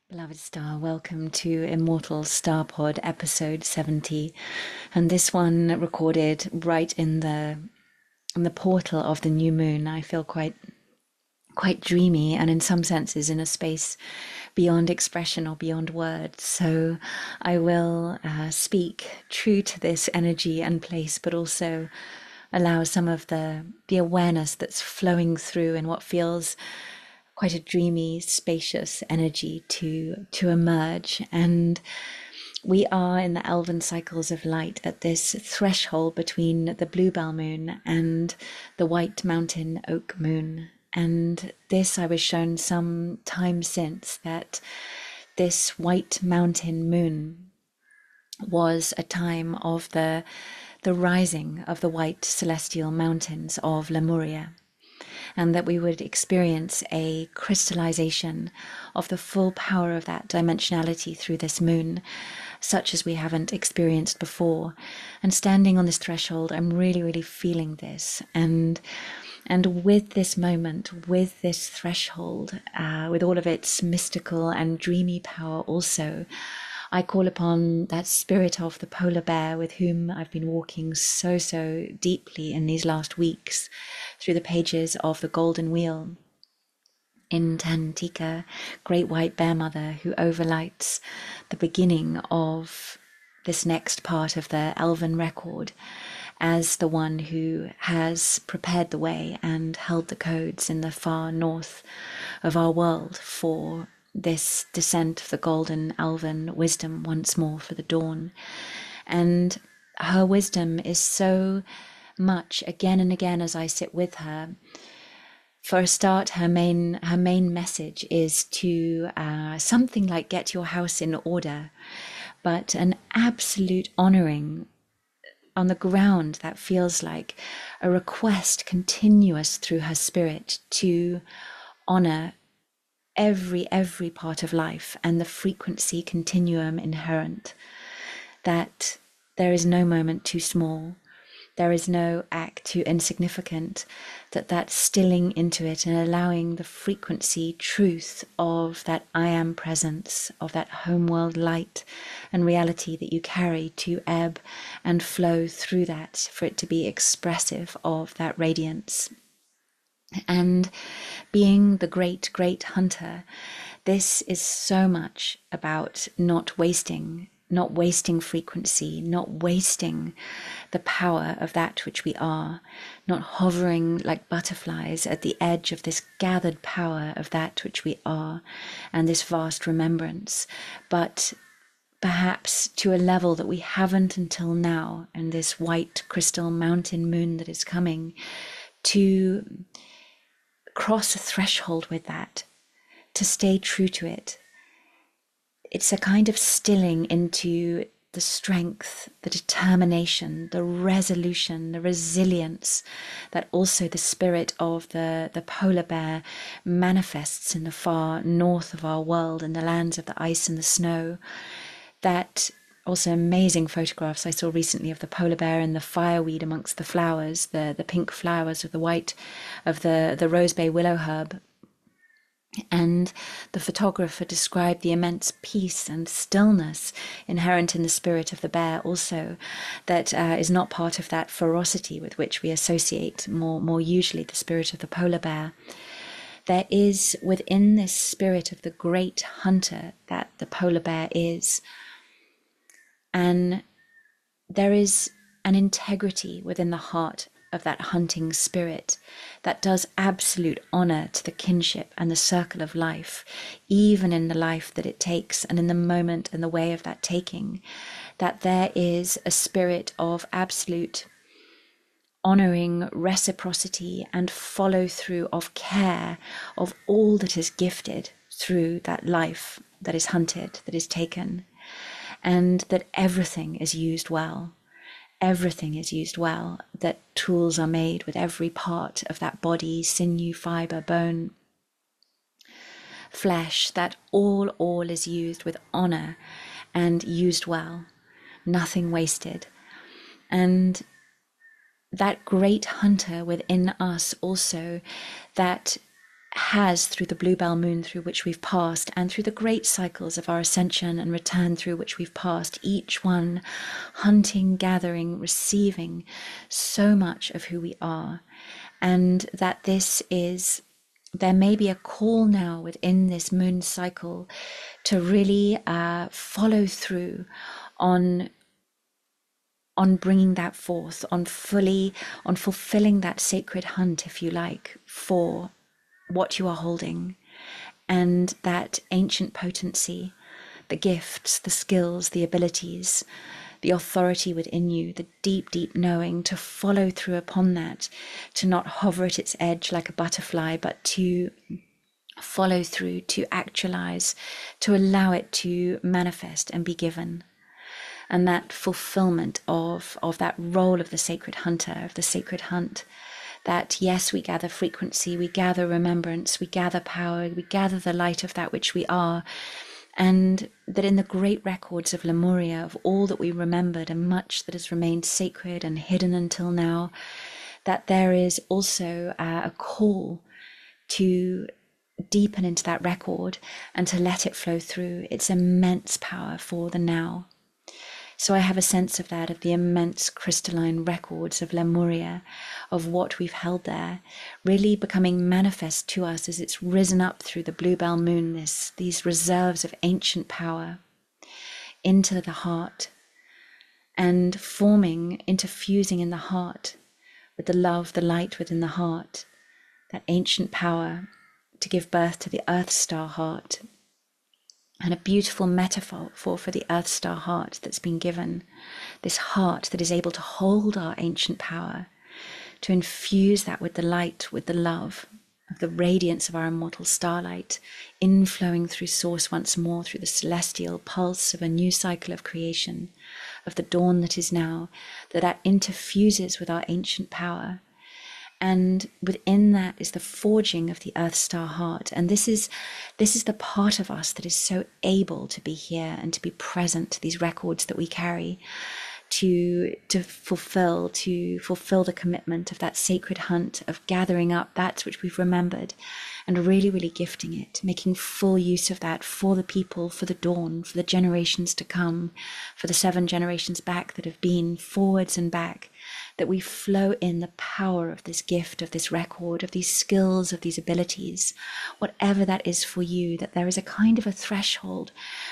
Beloved star, welcome to Immortal Starpod episode 70, and this one recorded right in the portal of the new moon. I feel quite dreamy, and in some senses in a space beyond expression or beyond words. So I will speak true to this energy and place, but also allow some of the awareness that's flowing through in what feels quite a dreamy, spacious energy to emerge. And we are in the Elven cycles of light at this threshold between the bluebell moon and the white mountain oak moon. And this I was shown some time since, that this white mountain moon was a time of the rising of the white celestial mountains of Lemuria, and that we would experience a crystallization of the full power of that dimensionality through this moon, such as we haven't experienced before. And standing on this threshold, I'm really feeling this. And with this moment, with this threshold, with all of its mystical and dreamy power also, I call upon that spirit of the polar bear with whom I've been walking so deeply in these last weeks through the pages of the Golden Wheel in Tantika, Great White Bear Mother, who overlights the beginning of this next part of the Elven record, as the one who has prepared the way and held the codes in the far north of our world for this descent of the golden elven wisdom once more for the dawn. And her wisdom is so much, again and again as I sit with her. For a start, her main message is to something like get your house in order, but an absolute honoring on the ground that feels like a request continuous through her spirit to honor every part of life and the frequency continuum inherent, that there is no moment too small, there is no act too insignificant, that stilling into it and allowing the frequency truth of that I am presence, of that homeworld light and reality that you carry, to ebb and flow through that, for it to be expressive of that radiance. And being the great hunter, this is so much about not wasting frequency, not wasting the power of that which we are, not hovering like butterflies at the edge of this gathered power of that which we are and this vast remembrance, but perhaps to a level that we haven't until now, and this white crystal mountain moon that is coming, to cross a threshold with that, to stay true to it. It's a kind of stilling into the strength, the determination, the resolution, the resilience that also the spirit of the polar bear manifests in the far north of our world, in the lands of the ice and the snow. That also amazing photographs I saw recently of the polar bear and the fireweed amongst the flowers, the pink flowers of the white of the rosebay willow herb. And the photographer described the immense peace and stillness inherent in the spirit of the bear also, that is not part of that ferocity with which we associate more usually the spirit of the polar bear. There is within this spirit of the great hunter that the polar bear is, and there is an integrity within the heart of that hunting spirit that does absolute honor to the kinship and the circle of life, even in the life that it takes and in the moment and the way of that taking, that there is a spirit of absolute honoring reciprocity and follow through of care of all that is gifted through that life that is hunted, that is taken, and that everything is used well. Everything is used well, that tools are made with every part of that body, sinew, fiber, bone, flesh, that all is used with honor and used well, nothing wasted. And that great hunter within us also, that has through the bluebell moon through which we've passed, and through the great cycles of our ascension and return through which we've passed, each one hunting, gathering, receiving so much of who we are. And that there may be a call now within this moon cycle to really follow through on bringing that forth, on fulfilling that sacred hunt, if you like, for what you are holding, and that ancient potency, the gifts, the skills, the abilities, the authority within you, the deep, deep knowing, to follow through upon that, to not hover at its edge like a butterfly, but to follow through, to actualize, to allow it to manifest and be given. And that fulfillment of that role of the sacred hunter, of the sacred hunt, that yes, we gather frequency, we gather remembrance, we gather power, we gather the light of that which we are, and that in the great records of Lemuria, of all that we remembered and much that has remained sacred and hidden until now, that there is also a call to deepen into that record and to let it flow through its immense power for the now. So I have a sense of that, of the immense crystalline records of Lemuria, of what we've held there, really becoming manifest to us as it's risen up through the bluebell moon, these reserves of ancient power into the heart, and forming, interfusing in the heart with the love, the light within the heart, that ancient power to give birth to the Earth Star heart. And a beautiful metaphor for the Earth Star heart that's been given, this heart that is able to hold our ancient power, to infuse that with the light, with the love of the radiance of our immortal starlight, inflowing through source once more, through the celestial pulse of a new cycle of creation, of the dawn that is now, that interfuses with our ancient power. And within that is the forging of the Earth Star heart. And this is the part of us that is so able to be here and to be present, these records that we carry, to fulfill the commitment of that sacred hunt, of gathering up that which we've remembered and really, really gifting it, making full use of that for the people, for the dawn, for the generations to come, for the 7 generations back that have been, forwards and back, that we flow in the power of this gift, of this record, of these skills, of these abilities, whatever that is for you, that there is a kind of a threshold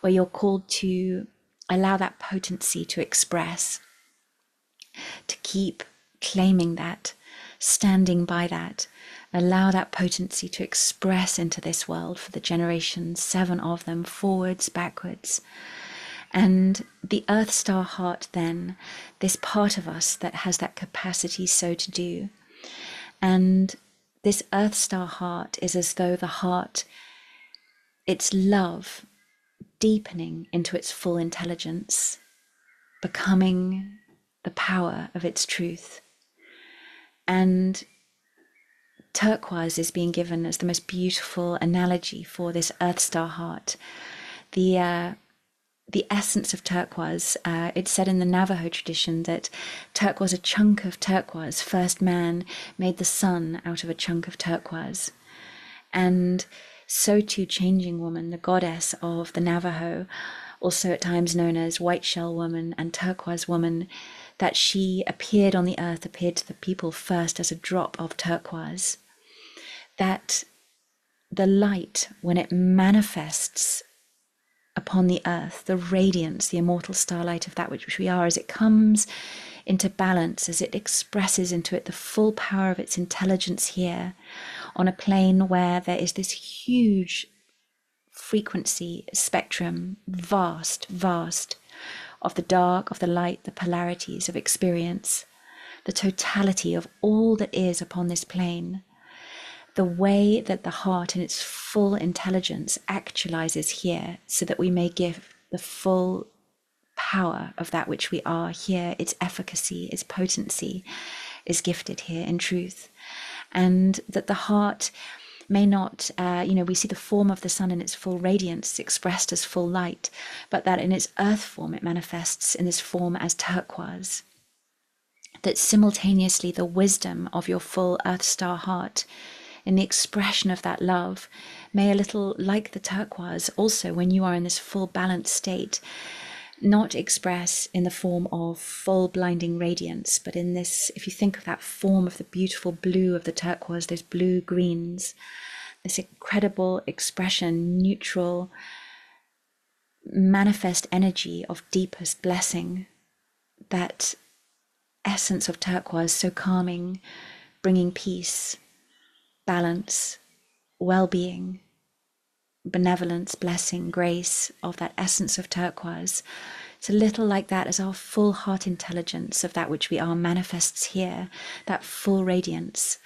where you're called to allow that potency to express, to keep claiming that, standing by that, allow that potency to express into this world for the generations, 7 of them, forwards, backwards. And the Earth Star heart then, this part of us that has that capacity so to do. And this Earth Star heart is as though the heart, its love, deepening into its full intelligence, becoming the power of its truth. And turquoise is being given as the most beautiful analogy for this Earth Star heart. The essence of turquoise, it's said in the Navajo tradition that turquoise, a chunk of turquoise, first man made the sun out of a chunk of turquoise. And so too Changing Woman, the goddess of the Navajo, also at times known as White Shell Woman and Turquoise Woman, that she appeared on the earth, appeared to the people first as a drop of turquoise. That the light, when it manifests upon the earth, the radiance, the immortal starlight of that which we are, as it comes into balance, as it expresses into it the full power of its intelligence here, on a plane where there is this huge frequency spectrum, vast, of the dark, of the light, the polarities of experience, the totality of all that is upon this plane. The way that the heart in its full intelligence actualizes here, so that we may give the full power of that which we are here, its efficacy, its potency is gifted here in truth. And that the heart may not, we see the form of the sun in its full radiance expressed as full light, but that in its earth form it manifests in this form as turquoise. That simultaneously the wisdom of your full Earth Star heart in the expression of that love, may a little like the turquoise also, when you are in this full balanced state, not express in the form of full blinding radiance, but in this, if you think of that form of the beautiful blue of the turquoise, those blue greens, this incredible expression, neutral, manifest energy of deepest blessing, that essence of turquoise, so calming, bringing peace, balance, well-being, benevolence, blessing, grace, of that essence of turquoise. It's a little like that as our full heart intelligence of that which we are manifests here, that full radiance,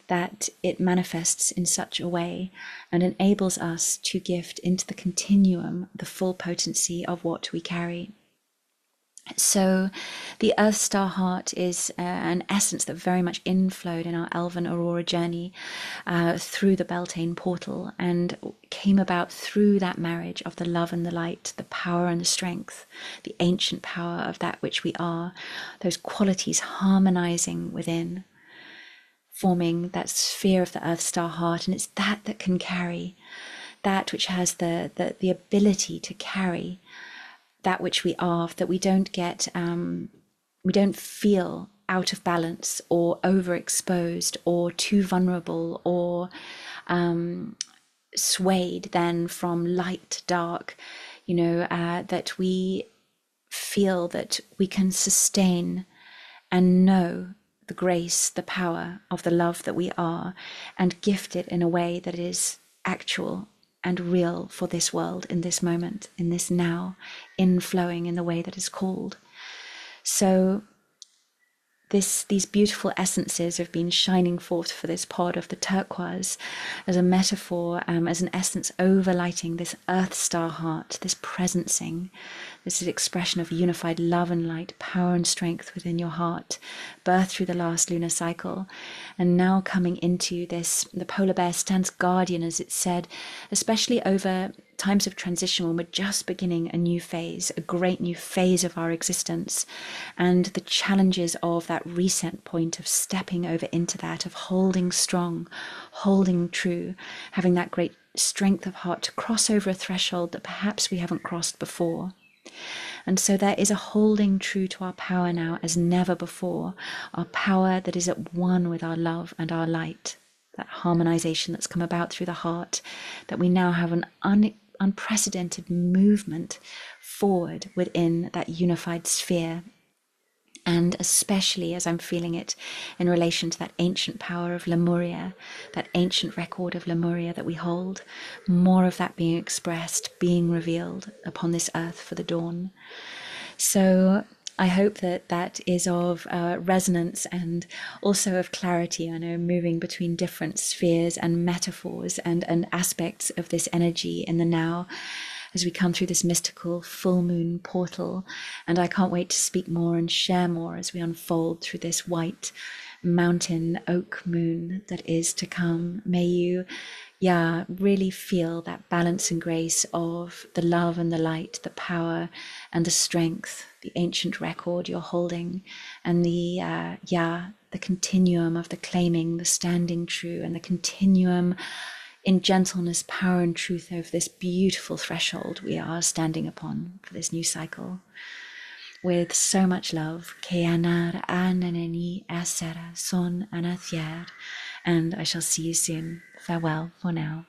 that it manifests in such a way and enables us to gift into the continuum the full potency of what we carry. So the Earth Star Heart is an essence that very much inflowed in our Elven Aurora journey through the Beltane portal, and came about through that marriage of the love and the light, the power and the strength, the ancient power of that which we are, those qualities harmonizing within, forming that sphere of the Earth Star Heart. And it's that that can carry, that which has the ability to carry that which we are, that we don't get, we don't feel out of balance or overexposed or too vulnerable or swayed then from light to dark, that we feel that we can sustain and know the grace, the power of the love that we are, and gift it in a way that is actual and real for this world, in this moment, in this now, inflowing in the way that is called. So these beautiful essences have been shining forth for this pod of the turquoise as a metaphor, as an essence overlighting this Earth Star Heart, this presencing, this expression of unified love and light, power and strength within your heart, birthed through the last lunar cycle, and now coming into this. The polar bear stands guardian, as it said, especially over times of transition when we're just beginning a new phase, a great new phase of our existence, and the challenges of that reset point of stepping over into that, of holding strong, holding true, having that great strength of heart to cross over a threshold that perhaps we haven't crossed before. And so there is a holding true to our power now as never before, our power that is at one with our love and our light, that harmonization that's come about through the heart, that we now have an unprecedented movement forward within that unified sphere. And especially as I'm feeling it in relation to that ancient power of Lemuria, that ancient record of Lemuria that we hold, more of that being expressed, being revealed upon this earth for the dawn. So I hope that that is of resonance and also of clarity. I know, moving between different spheres and metaphors and aspects of this energy in the now, as we come through this mystical full moon portal. And I can't wait to speak more and share more as we unfold through this white mountain oak moon that is to come. May you really feel that balance and grace of the love and the light, the power and the strength, the ancient record you're holding, and the continuum of the claiming, the standing true, and the continuum in gentleness, power and truth over this beautiful threshold we are standing upon for this new cycle. With so much love, Keanar Ananeni Asera Son Anathier, and I shall see you soon. Farewell for now.